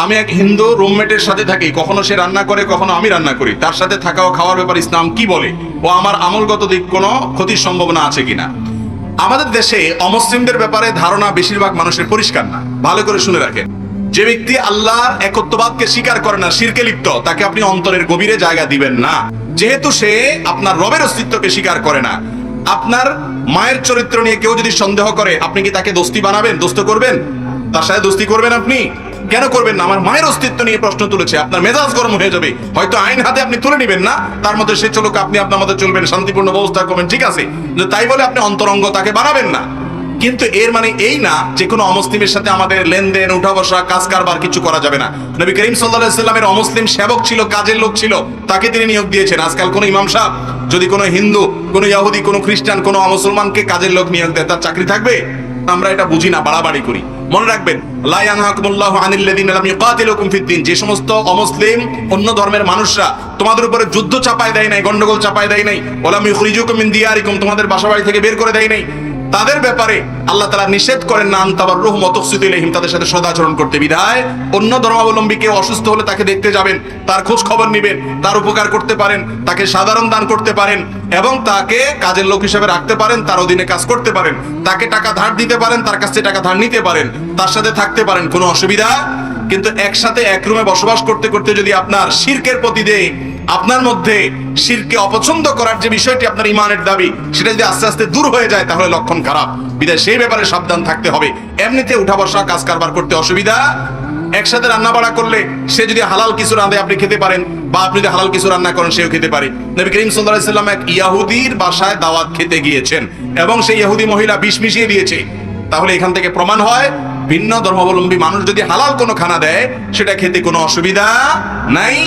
আমি এক হিন্দু রুমমেটের সাথে থাকি, কখনো সে রান্না করে কখনো আমি রান্না করি, তার সাথে থাকা ও খাওয়ার ব্যাপারে ইসলাম কি বলে ও আমার আমলগত দিক কোনো ক্ষতির সম্ভাবনা আছে কিনা। আমাদের দেশে অমুসলিমদের ব্যাপারে ধারণা বেশিরভাগ মানুষের পরিষ্কার না। ভালো করে শুনে রাখেন, যে ব্যক্তি আল্লাহর একত্ববাদকে স্বীকার করে না, শিরকে লিপ্ত, তাকে আপনি অন্তরের গভীরে জায়গা দিবেন না, যেহেতু সে আপনার রবের অস্তিত্বকে স্বীকার করে না। আপনার মায়ের চরিত্র নিয়ে কেউ যদি সন্দেহ করে, আপনি কি তাকে দোস্তি বানাবেন, দোস্ত করবেন, তার সাথে দোস্তি করবেন? আপনি কেন করবেন না? আমার মায়ের অস্তিত্ব নিয়ে প্রশ্ন তুলেছে, আপনার মেজাজ গরম হয়ে যাবে, হয়তো আইন হাতে আপনি তুলে নেবেন না, তার মধ্যে সে চলুক, আপনি আপনার মধ্যে চলবেন, শান্তিপূর্ণ ব্যবস্থা করবেন, ঠিক আছে, তাই বলে আপনি অন্তরঙ্গ তাকে বানাবেন না। কিন্তু এর মানে এই না যে কোনো অমুসলিমের সাথে আমাদের লেনদেন, উঠা বসা, কাজ কারবার কিছু করা যাবে না। নবী করিম সাল্লাল্লাহু আলাইহি সাল্লামের অমুসলিম সেবক ছিল, কাজের লোক ছিল, তাকে তিনি নিয়োগ দিয়েছেন। আজকাল কোনো ইমাম সাহেব যদি কোনো হিন্দু, কোনো ইহুদি, কোনো খ্রিস্টান, কোনো অমুসলমানকে কাজের লোক নিয়োগ দেয়, তার চাকরি থাকবে? আমরা এটা বুঝি না, বাড়াবাড়ি করি। মনে রাখবেন, লা ইয়ানহাকুমুল্লাহু আনিল লাযিনা লাম ইউকাতিলুকুম ফিদ-দীন, যে সমস্ত অমুসলিম অন্য ধর্মের মানুষরা তোমাদের উপরে যুদ্ধ চাপায় দেয় নাই, গন্ডগোল চাপায় দেয় নাই, ওয়ালাম ইখরিজুকুম মিন দিয়ারিকুম, তোমাদের বাসাবাড়ি থেকে বের করে দেয় নাই, তাদের ব্যাপারে আল্লাহ তাআলা নিষেধ করেন না আনতাবাররুহুম ওয়া তুকসিতু ইলাইহিম, তাদের সাথে সদাচরণ করতে। বিধায় অন্য ধর্মাবলম্বী কেউ অসুস্থ হলে তাকে দেখতে যাবেন, তার খোঁজ খবর নেবেন, তার উপকার করতে পারেন, তাকে সাধারণ দান করতে পারেন, এবং তাকে কাজের লোক হিসেবে রাখতে পারেন, তার অধীনে কাজ করতে পারেন, তাকে টাকা ধার দিতে পারেন, তার কাছ থেকে টাকা ধার নিতে পারেন, তার সাথে থাকতে পারেন, কোনো অসুবিধা। কিন্তু একসাথে এক রুমে বসবাস করতে করতে যদি আপনার শিরকের প্রতি দেয়, আপনার মধ্যে শিরকে অপছন্দ করার যে বিষয়টি আপনার ইমানের দাবি, সেটা যদি আস্তে আস্তে দূর হয়ে যায়, তাহলে লক্ষণ খারাপ। বিধায় সেই ব্যাপারে সাবধান থাকতে হবে। এমনিতে উঠা বসা, কাজ কারবার করতে অসুবিধা। একসাথে রান্না বাড়া করলে সে যদি হালাল কিছু রাঁধে আপনি খেতে পারেন, বা আপনি যদি হালাল কিছু রান্না করেন সেও খেতে পারে। নবী করিম সাল্লাল্লাহু আলাইহি সাল্লাম এক ইহুদির বাসায় দাওয়াত খেতে গিয়েছেন, এবং সেই ইহুদি মহিলা বিষ মিশিয়ে দিয়েছে। তাহলে এখান থেকে প্রমাণ হয়, ভিন্ন ধর্মাবলম্বী মানুষ যদি হালাল কোনো খানা দেয়, সেটা খেতে কোনো অসুবিধা নাই।